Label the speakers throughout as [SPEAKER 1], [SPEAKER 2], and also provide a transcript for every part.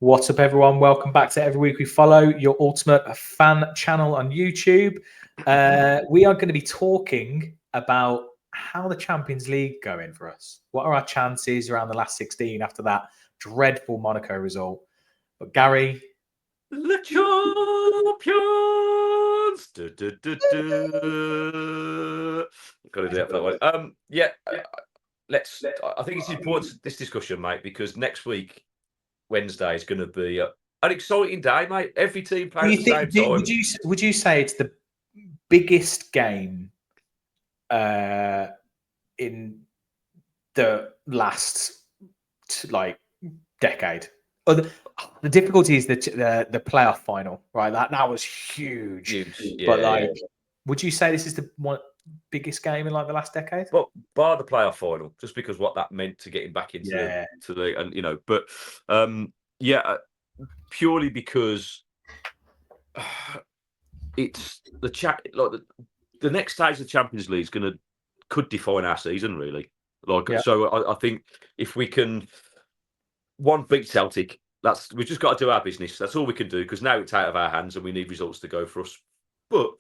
[SPEAKER 1] What's up, everyone? Welcome back to Every Week We Follow, your ultimate fan channel on YouTube. We are going to be talking about how the Champions League going for us. What are our chances around the last 16 after that dreadful Monaco result? But Gary,
[SPEAKER 2] the champions. Got to do that for that one. Let's. I think it's important this discussion, mate, because next week, Wednesday, is going to be an exciting day, mate. Every team plays at the same time.
[SPEAKER 1] Would you say it's the biggest game in the last decade? The difficulty is the playoff final, right? That was huge.
[SPEAKER 2] Yeah.
[SPEAKER 1] Would you say this is the biggest game in the last decade?
[SPEAKER 2] Well, bar the playoff final, just because what that meant to getting back into purely because it's the next stage of the Champions League could define our season, really. So I think if we can beat Celtic, we've just got to do our business. That's all we can do, because now it's out of our hands and we need results to go for us. But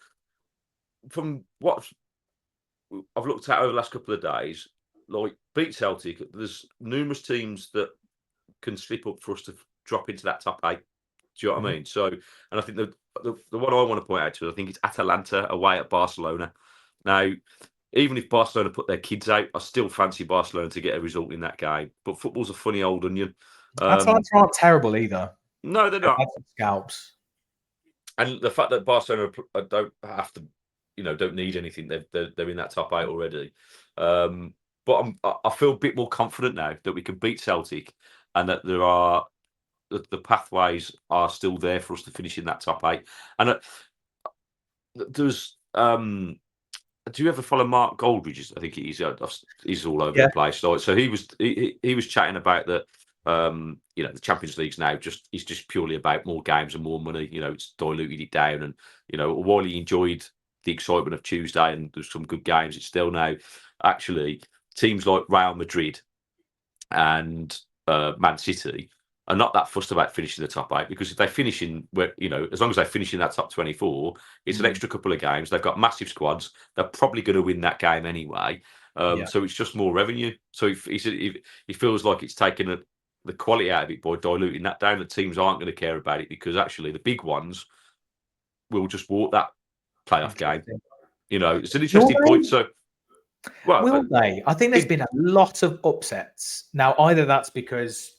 [SPEAKER 2] from what I've looked at over the last couple of days, beat Celtic, there's numerous teams that can slip up for us to drop into that top 8. Do you know what I mean? So, and I think the one I want to point out to, I think it's Atalanta away at Barcelona. Now, even if Barcelona put their kids out, I still fancy Barcelona to get a result in that game. But football's a funny old onion.
[SPEAKER 1] Atalanta aren't terrible either.
[SPEAKER 2] No, they're not.
[SPEAKER 1] Scalps.
[SPEAKER 2] And the fact that Barcelona don't have to, don't need anything. They're in that top 8 already. But I feel a bit more confident now that we can beat Celtic, and that there are the pathways are still there for us to finish in that top 8. And there's do you ever follow Mark Goldridge? I think he's all over the place. So he was chatting about that. The Champions League's now it's just purely about more games and more money. It's diluted it down, and while he enjoyed the excitement of Tuesday and there's some good games, it's still now actually teams like Real Madrid and Man City are not that fussed about finishing the top 8, because if they finish in as long as they finish in that top 24, it's an extra couple of games. They've got massive squads. They're probably going to win that game anyway. So it's just more revenue. So he feels like it's taken the quality out of it by diluting that down. The teams aren't going to care about it, because actually the big ones will just walk that playoff game. It's an interesting point. So,
[SPEAKER 1] will they? I think there's been a lot of upsets. Now, either that's because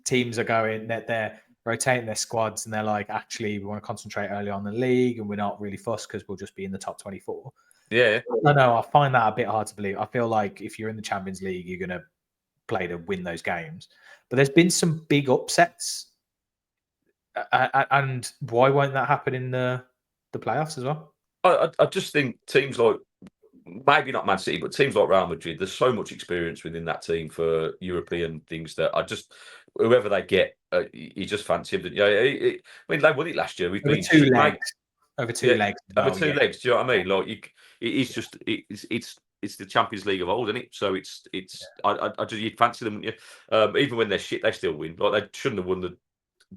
[SPEAKER 1] teams are going, they're rotating their squads, and they're like, actually, we want to concentrate early on the league, and we're not really fussed because we'll just be in the top 24.
[SPEAKER 2] Yeah.
[SPEAKER 1] No, I find that a bit hard to believe. I feel like if you're in the Champions League, you're going to play to win those games. But there's been some big upsets. And why won't that happen in the playoffs as well?
[SPEAKER 2] I just think teams like, maybe not Man City, but teams like Real Madrid, there's so much experience within that team for European things that whoever they get, you just fancy them. They won it last year. We've been
[SPEAKER 1] over two legs.
[SPEAKER 2] Over two legs. Do you know what I mean? It's the Champions League of old, isn't it? So you'd fancy them, wouldn't you? Even when they're shit, they still win. They shouldn't have won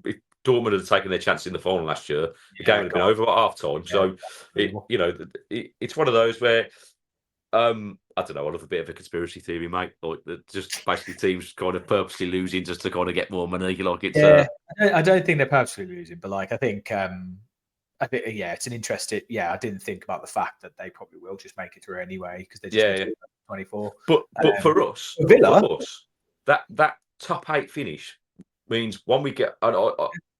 [SPEAKER 2] if Dortmund had taken their chance in the final last year, the game would have been over at half time. So it's one of those where I don't know. I love a bit of a conspiracy theory, mate. Just basically teams kind of purposely losing just to kind of get more money.
[SPEAKER 1] I don't think they're purposely losing, but I think it's an interesting. I didn't think about the fact that they probably will just make it through anyway, because they just 24.
[SPEAKER 2] But for us,
[SPEAKER 1] Villa,
[SPEAKER 2] that top 8 finish means when we get,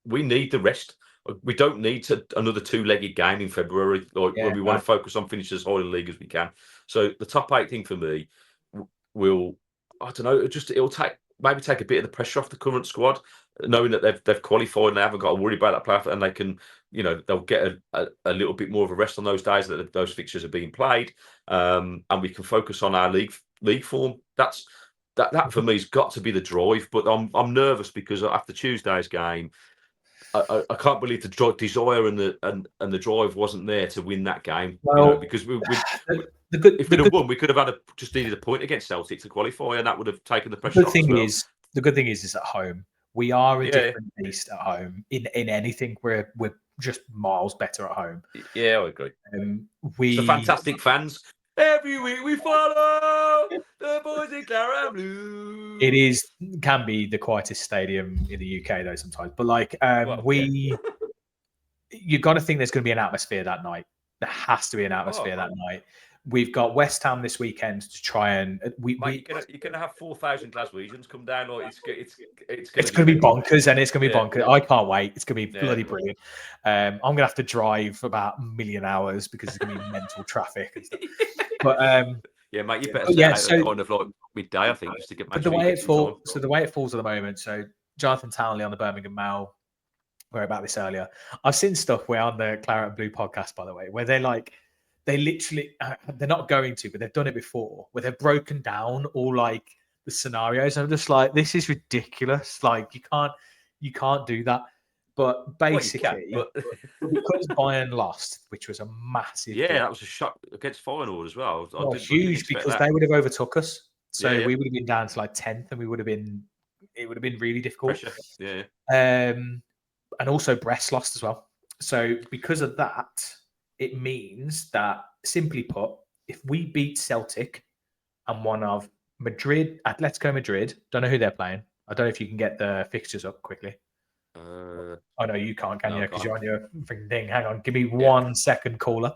[SPEAKER 2] we need the rest. We don't need another 2-legged game in February. When we want to focus on finishing as high in the league as we can. So the top 8 thing for me will, I don't know, it'll take a bit of the pressure off the current squad, knowing that they've qualified and they haven't got to worry about that playoff, and they can, they'll get a little bit more of a rest on those days that those fixtures are being played, and we can focus on our league form. That for me has got to be the drive. But I'm nervous because after Tuesday's game, I can't believe the desire and the drive wasn't there to win that game. Because if we'd have won, we could have just needed a point against Celtic to qualify, and that would have taken the pressure off.
[SPEAKER 1] The good thing is at home. We are a different beast at home. In anything, we're just miles better at home.
[SPEAKER 2] Yeah, I agree.
[SPEAKER 1] We
[SPEAKER 2] the fantastic fans. Every week we follow the boys in Claret and Blue.
[SPEAKER 1] It can be the quietest stadium in the UK though sometimes, but like you got to think there's going to be an atmosphere that night. There has to be an atmosphere that night. We've got West Ham this weekend to try and
[SPEAKER 2] you're gonna have 4,000 Glaswegians come down. Like it's
[SPEAKER 1] gonna be bonkers, and it's gonna be bonkers.
[SPEAKER 2] Yeah.
[SPEAKER 1] I can't wait. It's gonna be bloody brilliant. I'm gonna have to drive about 1 million hours because it's gonna be mental traffic and stuff. But
[SPEAKER 2] yeah, mate, you better set out kind of like midday, I think, just to get.
[SPEAKER 1] But the way it falls, at the moment. So Jonathan Townley on the Birmingham Mail. Where about this earlier. I've seen stuff where on the Claret and Blue podcast, by the way, where they literally, they're not going to, but they've done it before, where they've broken down all like the scenarios. I'm just like, this is ridiculous. Like you can't do that. But basically, because Bayern lost, which was a massive,
[SPEAKER 2] that was a shock against Feyenoord as well.
[SPEAKER 1] Huge because they would have overtook us. So we would have been down to like 10th, and it would have been really difficult.
[SPEAKER 2] Pressure.
[SPEAKER 1] And also Brest lost as well. So because of that, it means that, simply put, if we beat Celtic and one of Atletico Madrid, don't know who they're playing. I don't know if you can get the fixtures up quickly. Oh no, you can't, can you? Because you're on your freaking thing. Hang on, give me 1 second, caller.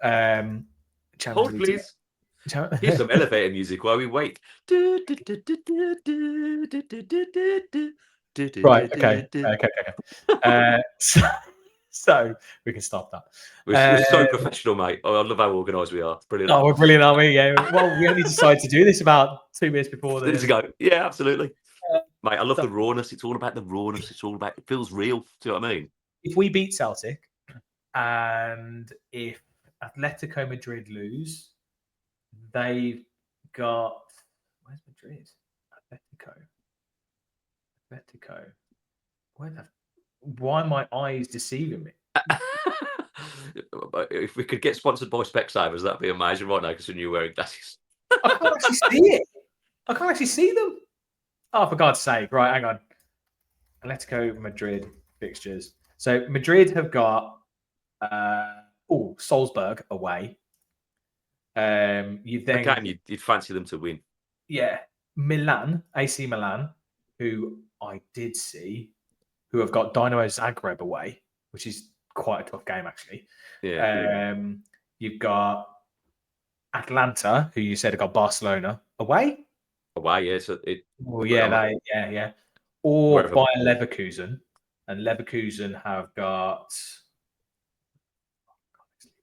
[SPEAKER 2] Hold, please. Here's some elevator music while we wait.
[SPEAKER 1] Right. Okay. So we can stop that.
[SPEAKER 2] We're so professional, mate. I love how organised we are. It's brilliant.
[SPEAKER 1] Oh, we're brilliant, aren't we? Yeah. Well, we only decided to do this about 2 minutes before.
[SPEAKER 2] Minutes ago. Yeah, absolutely. Mate, I love the rawness. It's all about the rawness. It's all about, it feels real. Do you know what I mean?
[SPEAKER 1] If we beat Celtic and if Atletico Madrid lose, they've got, where's Madrid? Atletico. Why are my eyes deceiving me?
[SPEAKER 2] If we could get sponsored by Specsavers, that'd be amazing right now, because you're wearing glasses.
[SPEAKER 1] I can't actually see it. I can't actually see them. Oh, for God's sake. Right, hang on. Atletico Madrid fixtures. So Madrid have got Salzburg away.
[SPEAKER 2] You'd fancy them to win.
[SPEAKER 1] Yeah. Milan, AC Milan, who I did see, who have got Dynamo Zagreb away, which is quite a tough game, actually.
[SPEAKER 2] Yeah.
[SPEAKER 1] You've got Atlanta, who you said have got Barcelona away.
[SPEAKER 2] Yeah. So
[SPEAKER 1] yeah. Or Bayer Leverkusen, and Leverkusen have got.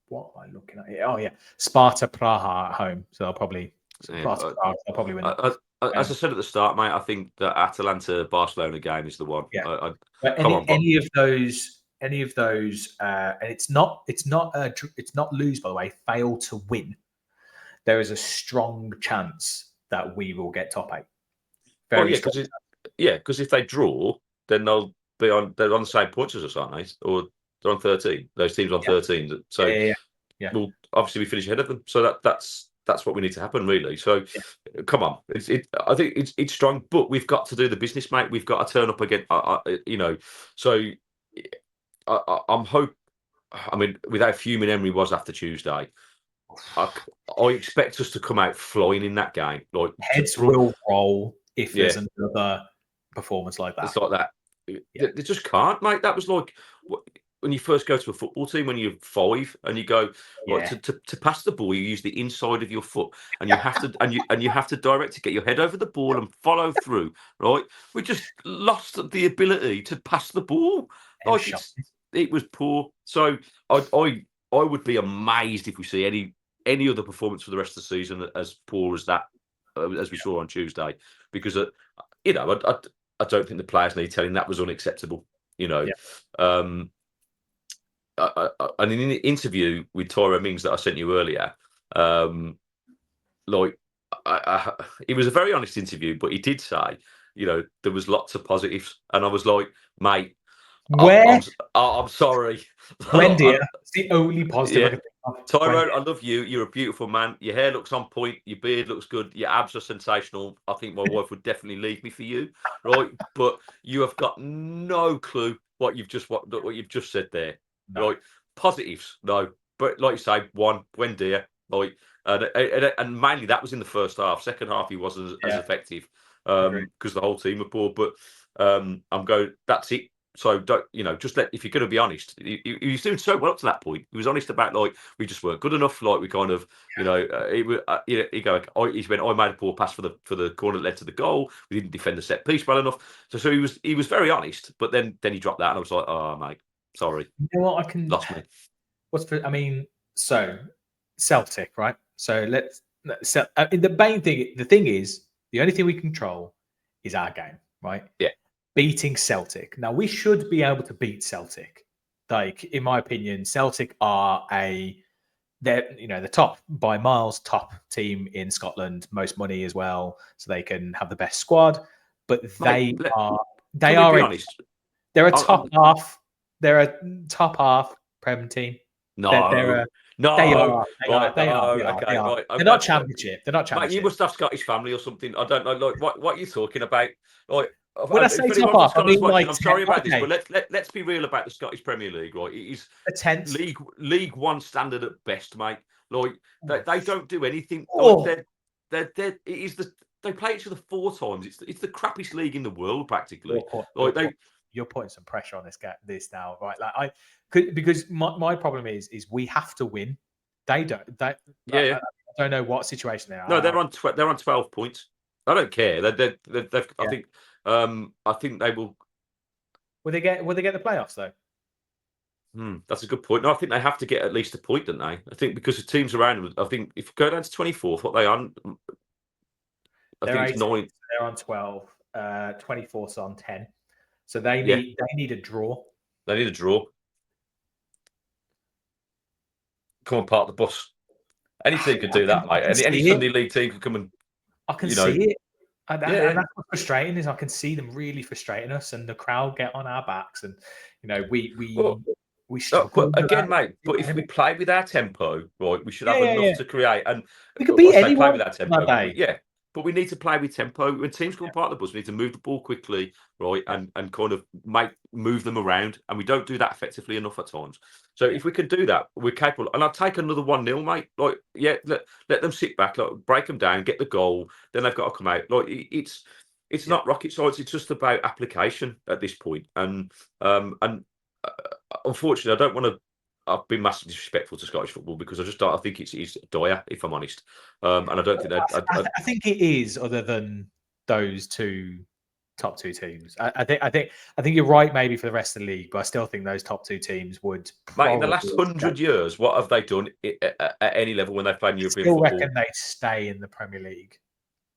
[SPEAKER 1] What am I looking at here? Oh yeah, Sparta Praha at home, so they'll probably win.
[SPEAKER 2] As I said at the start, mate, I think the Atalanta Barcelona game is the one.
[SPEAKER 1] Yeah. Any of those, and it's not lose, by the way. Fail to win. There is a strong chance that we will get top 8.
[SPEAKER 2] Because if they draw, then they're on the same points as us, aren't they? Or they're on 13. Those teams on 13. So we'll obviously we finish ahead of them. So that's what we need to happen, really. So come on, I think it's strong, but we've got to do the business, mate. We've got to turn up again. So I'm hope. I mean, without fuming, Emery was after Tuesday. I expect us to come out flying in that game. Like
[SPEAKER 1] heads will roll if there's another performance like that.
[SPEAKER 2] It's like that. They just can't, mate. That was like when you first go to a football team when you're 5 and you go to pass the ball, you use the inside of your foot, and you have to and you have to direct to get your head over the ball and follow through. Right? We just lost the ability to pass the ball. Like it was poor. So I would be amazed if we see any other performance for the rest of the season as poor as that, as we saw on Tuesday, because I don't think the players need telling that was unacceptable. And in the interview with Tyro Mings that I sent you earlier, it was a very honest interview, but he did say, there was lots of positives, and I was like, mate, I'm sorry.
[SPEAKER 1] Wendy, it's the only positive.
[SPEAKER 2] Tyrone, I love you. You're a beautiful man. Your hair looks on point. Your beard looks good. Your abs are sensational. I think my wife would definitely leave me for you, right? But you have got no clue what you've just said there,
[SPEAKER 1] No.
[SPEAKER 2] right? Positives, no. But like you say, one, Buendia, right? And mainly that was in the first half. Second half, he wasn't as effective because the whole team were poor. But I'm going. That's it. So don't just if you're going to be honest, he was doing so well up to that point. He was honest about like we just weren't good enough. Like we kind of he went. I made a poor pass for the corner that led to the goal. We didn't defend the set piece well enough. So he was very honest. But then he dropped that, and I was like, oh mate, sorry.
[SPEAKER 1] You know what? I can
[SPEAKER 2] lost me.
[SPEAKER 1] So Celtic, right? So the main thing. The thing is, the only thing we control is our game, right?
[SPEAKER 2] Yeah.
[SPEAKER 1] Beating Celtic. Now we should be able to beat Celtic. Like in my opinion, Celtic are they're the top by miles, top team in Scotland, most money as well, so they can have the best squad. But they're a top half. They're a top half Prem team.
[SPEAKER 2] No,
[SPEAKER 1] they are. They're not championship. They're not championship.
[SPEAKER 2] Mate, you must have Scottish family or something. I don't know. Like what you're talking about. Like
[SPEAKER 1] when I say top half, I mean like
[SPEAKER 2] I'm sorry about this, but let's be real about the Scottish Premier League, right? It is
[SPEAKER 1] a 10th
[SPEAKER 2] League One standard at best, mate. Like they don't do anything. Like, they play each other 4 times. It's the crappiest league in the world, practically.
[SPEAKER 1] You're putting some pressure on this now, right? Like because my problem is we have to win. They don't. I don't know what situation they are.
[SPEAKER 2] No, they're on 12 points. I don't care. I think they will.
[SPEAKER 1] Will they get the playoffs though?
[SPEAKER 2] That's a good point. No, I think they have to get at least a point, don't they? I think because the teams around them. I think if you go down to 24th, what they on? I think it's 9.
[SPEAKER 1] They're on 12. 24's on 10. So they need a draw.
[SPEAKER 2] They need a draw. Come and park the bus. Any team could do that, mate. Any Sunday League team could come and.
[SPEAKER 1] I can see it. And that's what's frustrating is I can see them really frustrating us, and the crowd get on our backs, and we struggle.
[SPEAKER 2] But again, mate. But if we play with our tempo, right, we should have enough to create. And
[SPEAKER 1] we could beat anyone.
[SPEAKER 2] Play with our tempo. But we need to play with tempo. When teams come apart the bus, we need to move the ball quickly, right, and kind of move them around. And we don't do that effectively enough at times. So if we can do that, we're capable. And I'll take another 1-0, mate. Like, let them sit back, like, break them down, get the goal. Then they've got to come out. Like it's not rocket science. It's just about application at this point. And unfortunately, I don't want to. I've been massively disrespectful to Scottish football because I think it's dire, if I'm honest. And I don't think that.
[SPEAKER 1] I think it is, other than those top 2 teams. I think you're right, maybe for the rest of the league, but I still think those top 2 teams would.
[SPEAKER 2] Mate, in the last 100 years, what have they done at any level when they've played European football?
[SPEAKER 1] I still reckon they'd stay in the Premier League.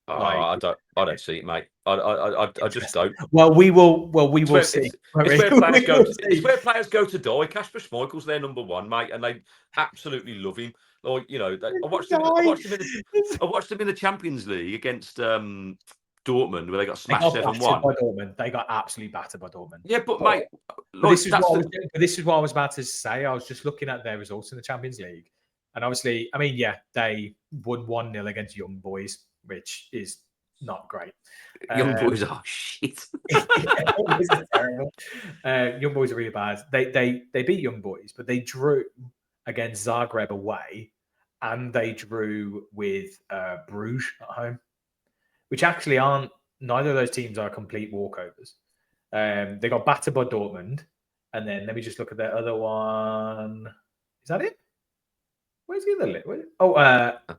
[SPEAKER 2] I don't see it, mate. I just don't.
[SPEAKER 1] Well, we will see.
[SPEAKER 2] It's where players go to die. Kasper Schmeichel's their number 1, mate, and they absolutely love him. Like I watched them in the Champions League against Dortmund, where they got smashed 7-1.
[SPEAKER 1] They got absolutely battered by Dortmund.
[SPEAKER 2] Yeah, but mate,
[SPEAKER 1] this is what I was about to say. I was just looking at their results in the Champions League, and obviously, I mean, they won 1-0 against Young Boys, which is not great.
[SPEAKER 2] Young Boys are shit.
[SPEAKER 1] Terrible. Young Boys are really bad. They beat Young Boys, but they drew against Zagreb away, and they drew with Bruges at home, which actually aren't. Neither of those teams are complete walkovers. They got battered by Dortmund, and then let me just look at their other one. Is that it? Where's the other list?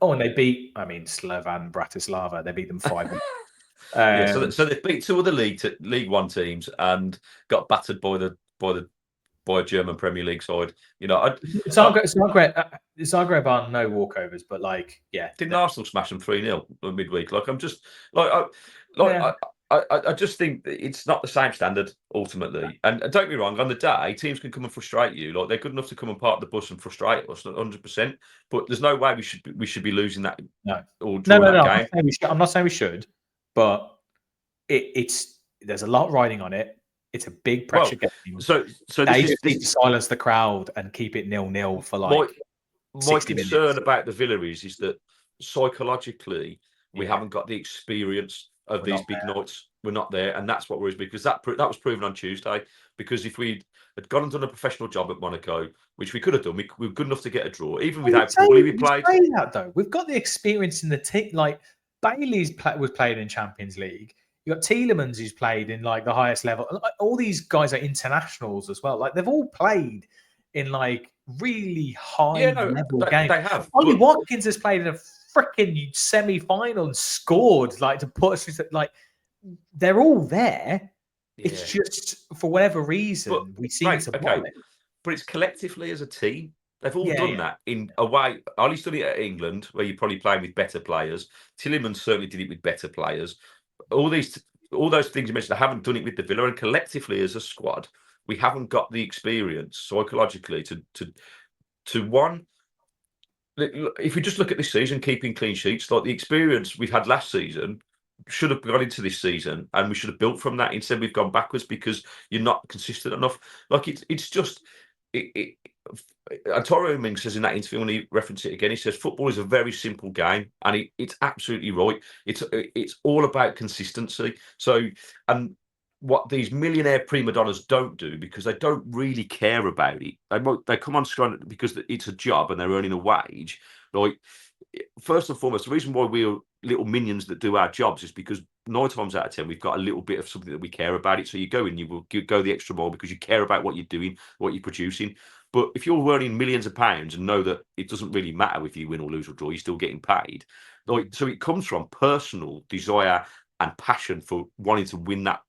[SPEAKER 1] And they beat. I mean, Slovan Bratislava. They beat them 5.
[SPEAKER 2] So they beat 2 other League One teams and got battered by a German Premier League side.
[SPEAKER 1] Zagreb are no walkovers, but
[SPEAKER 2] didn't Arsenal smash them 3-0 midweek? Like I'm just I just think that it's not the same standard ultimately. And don't get me wrong, on the day, teams can come and frustrate you. Like they're good enough to come and park the bus and frustrate us 100%. But there's no way we should be losing that.
[SPEAKER 1] No.
[SPEAKER 2] Or drawing that game.
[SPEAKER 1] I'm not saying we should, but there's a lot riding on it. It's a big pressure game.
[SPEAKER 2] So
[SPEAKER 1] they just need to silence the crowd and keep it 0-0 for
[SPEAKER 2] My
[SPEAKER 1] 60
[SPEAKER 2] concern
[SPEAKER 1] minutes.
[SPEAKER 2] about the Villa is that psychologically we
[SPEAKER 1] Yeah,
[SPEAKER 2] haven't got the experience of
[SPEAKER 1] we're
[SPEAKER 2] these
[SPEAKER 1] not
[SPEAKER 2] big
[SPEAKER 1] there.
[SPEAKER 2] nights. We're not there, and that's what worries me because that was proven on Tuesday. Because if we had gone and done a professional job at Monaco, which we could have done, we were good enough to get a draw, even with
[SPEAKER 1] You
[SPEAKER 2] how
[SPEAKER 1] say,
[SPEAKER 2] poorly we
[SPEAKER 1] you
[SPEAKER 2] played.
[SPEAKER 1] say that though. We've got the experience in the team. Like was played in Champions League. You got Tielemans who's played in like the highest level. Like, all these guys are internationals as well. Like they've all played in like really
[SPEAKER 2] Yeah,
[SPEAKER 1] high
[SPEAKER 2] no,
[SPEAKER 1] level games.
[SPEAKER 2] they have,
[SPEAKER 1] Ollie
[SPEAKER 2] but
[SPEAKER 1] Watkins has played in a freaking semi-final and scored like to put us through. Like they're all there. It's
[SPEAKER 2] yeah,
[SPEAKER 1] just for whatever
[SPEAKER 2] but
[SPEAKER 1] reason we seem
[SPEAKER 2] right,
[SPEAKER 1] to
[SPEAKER 2] okay,
[SPEAKER 1] want it.
[SPEAKER 2] but it's collectively as a team. They've all
[SPEAKER 1] Yeah,
[SPEAKER 2] done
[SPEAKER 1] yeah.
[SPEAKER 2] that in a way. Ollie's done it at England, where you're probably playing with better players. Tillemans certainly did it with better players. All these, all those things you mentioned, they haven't done it with the Villa, and collectively as a squad, we haven't got the experience psychologically to one. If we just look at this season, keeping clean sheets, like the experience we've had last season should have gone into this season, and we should have built from that. Instead, we've gone backwards because you're not consistent enough. Like it's just it. Antonio Ming says in that interview, when he referenced it again, he says football is a very simple game, and it's absolutely right. It's all about consistency. So, and what these millionaire prima donnas don't do, because they don't really care about it. They come on screen because it's a job and they're earning a wage. Like, first and foremost, the reason why we're little minions that do our jobs is because 9 times out of 10 we've got a little bit of something that we care about it. So you go in, you will go the extra mile because you care about what you're doing, what you're producing. But if you're earning millions of pounds and know that it doesn't really matter if you win or lose or draw, you're still getting paid. Like, so it comes from personal desire and passion for wanting to win that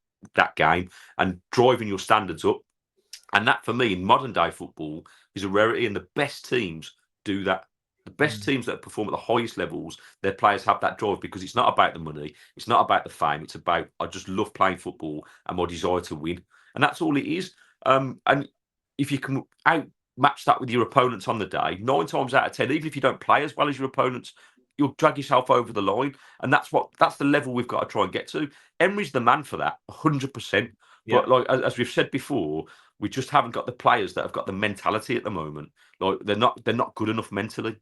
[SPEAKER 2] game and driving your standards up. And that, for me, in modern day football, is a rarity. And the best teams do that. The best teams that perform at the highest levels, their players have that drive because it's not about the money, it's not about the fame. It's about, I just love playing football and my desire to win, and that's all it is. And if you can outmatch that with your opponents on the day, 9 times out of 10, even if you don't play as well as your opponents, you'll drag yourself over the line, and that's the level we've got to try and get to. Emery's the man for that, 100%.
[SPEAKER 1] Yeah.
[SPEAKER 2] But like as we've said before, we just haven't got the players that have got the mentality at the moment. Like they're not good enough mentally.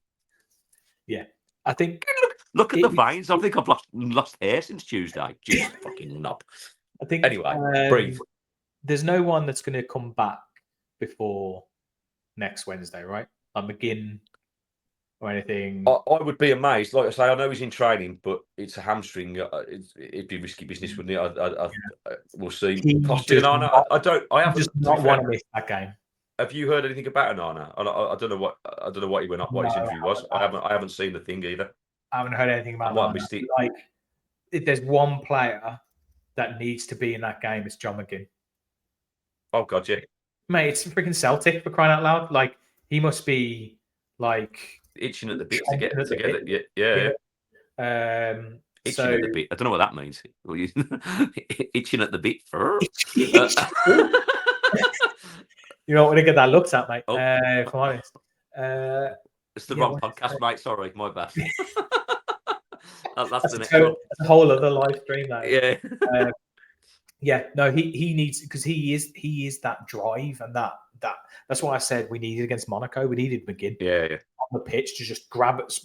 [SPEAKER 1] Yeah. I think
[SPEAKER 2] Look at the
[SPEAKER 1] it,
[SPEAKER 2] veins. I think I've lost hair since Tuesday. Jeez, fucking knob.
[SPEAKER 1] I think
[SPEAKER 2] Anyway, breathe.
[SPEAKER 1] there's no one that's going to come back before next Wednesday, right? Like McGinn or anything.
[SPEAKER 2] I would be amazed. Like I say, I know he's in training, but it's a hamstring. It'd be risky business, wouldn't it? We'll see.
[SPEAKER 1] He
[SPEAKER 2] Possibly
[SPEAKER 1] does
[SPEAKER 2] an Arna.
[SPEAKER 1] not,
[SPEAKER 2] I
[SPEAKER 1] he does
[SPEAKER 2] haven't. To be
[SPEAKER 1] not
[SPEAKER 2] fair,
[SPEAKER 1] want to miss that game.
[SPEAKER 2] have you heard anything about an Arna? I don't know what he went up, what
[SPEAKER 1] No,
[SPEAKER 2] his injury was. I haven't seen the thing either.
[SPEAKER 1] I haven't heard anything
[SPEAKER 2] I
[SPEAKER 1] about
[SPEAKER 2] might have
[SPEAKER 1] Nana.
[SPEAKER 2] missed it.
[SPEAKER 1] Like, if there's one player that needs to be in that game, it's John McGinn.
[SPEAKER 2] Oh God, yeah.
[SPEAKER 1] Mate, it's freaking Celtic, for crying out loud. Like, he must be like
[SPEAKER 2] Itching at the bit to get
[SPEAKER 1] chomping at the bit.
[SPEAKER 2] it. Yeah.
[SPEAKER 1] So
[SPEAKER 2] Itching at the bit. I don't know what that means. Itching at the bit.
[SPEAKER 1] you don't want to get that looked at, mate.
[SPEAKER 2] Oh,
[SPEAKER 1] If I'm honest.
[SPEAKER 2] it's the
[SPEAKER 1] Yeah,
[SPEAKER 2] wrong podcast, mate. Sorry, my bad. That's the next one.
[SPEAKER 1] That's a whole other live stream. That
[SPEAKER 2] Yeah.
[SPEAKER 1] yeah, no, he needs, because he is that drive, and that's why I said we needed against Monaco. We needed McGinn
[SPEAKER 2] Yeah.
[SPEAKER 1] on the pitch to just grab it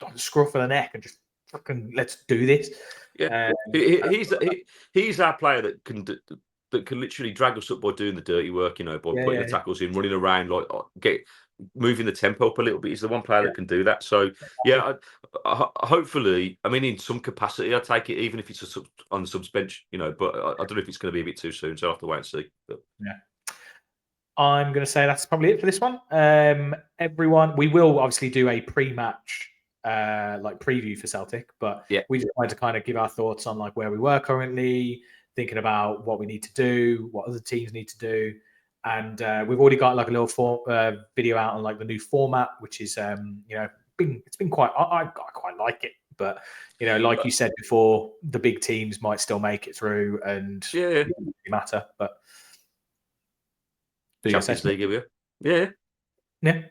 [SPEAKER 1] on the scruff of the neck and just fucking let's do this.
[SPEAKER 2] Yeah. He's our player that can literally drag us up by doing the dirty work, by putting the tackles in, running around, like moving the tempo up a little bit. He's the one player that can do that. So yeah, hopefully, I mean, in some capacity, I take it, even if it's on the subs bench, But I don't know if it's going to be a bit too soon, so I will have to wait and see. But.
[SPEAKER 1] Yeah. I'm going to say that's probably it for this one. Everyone, we will obviously do a pre-match like preview for Celtic, but we just wanted to kind of give our thoughts on like where we were currently, thinking about what we need to do, what other teams need to do, and we've already got like a little video out on like the new format, which is it's been quite. I quite like it, but like you said before, the big teams might still make it through, and it doesn't matter, but.
[SPEAKER 2] Champions League, have you? Yeah.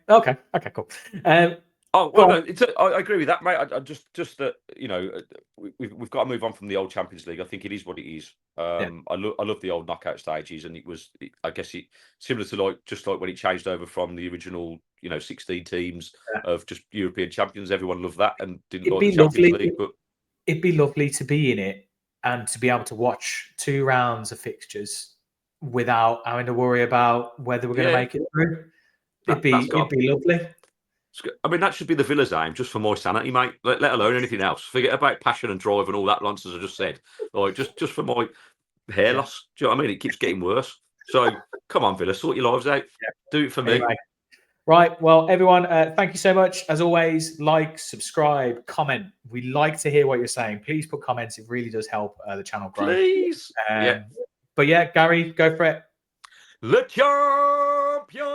[SPEAKER 1] Okay. Cool.
[SPEAKER 2] No, I agree with that, mate. I just that we've got to move on from the old Champions League. I think it is what it is. I love the old knockout stages, and I guess it similar to like when it changed over from the original 16 teams of just European champions. Everyone loved that and didn't
[SPEAKER 1] It'd
[SPEAKER 2] like the
[SPEAKER 1] be
[SPEAKER 2] Champions
[SPEAKER 1] lovely.
[SPEAKER 2] League. But
[SPEAKER 1] It'd be lovely to be in it and to be able to watch 2 rounds of fixtures without having to worry about whether we're going to make it through. It'd be lovely.
[SPEAKER 2] I mean, that should be the Villa's aim, just for my sanity, mate. Let alone anything else. Forget about passion and drive and all that nonsense I just said. Like, just for my hair loss. Do you know what I mean? It keeps getting worse. So, come on, Villa, sort your lives out. Do it for me.
[SPEAKER 1] Right. Well, everyone, thank you so much. As always, like, subscribe, comment. We like to hear what you're saying. Please put comments. It really does help the channel grow.
[SPEAKER 2] Please.
[SPEAKER 1] But yeah, Gary, go for it.
[SPEAKER 2] The champions.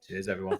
[SPEAKER 1] Cheers, everyone.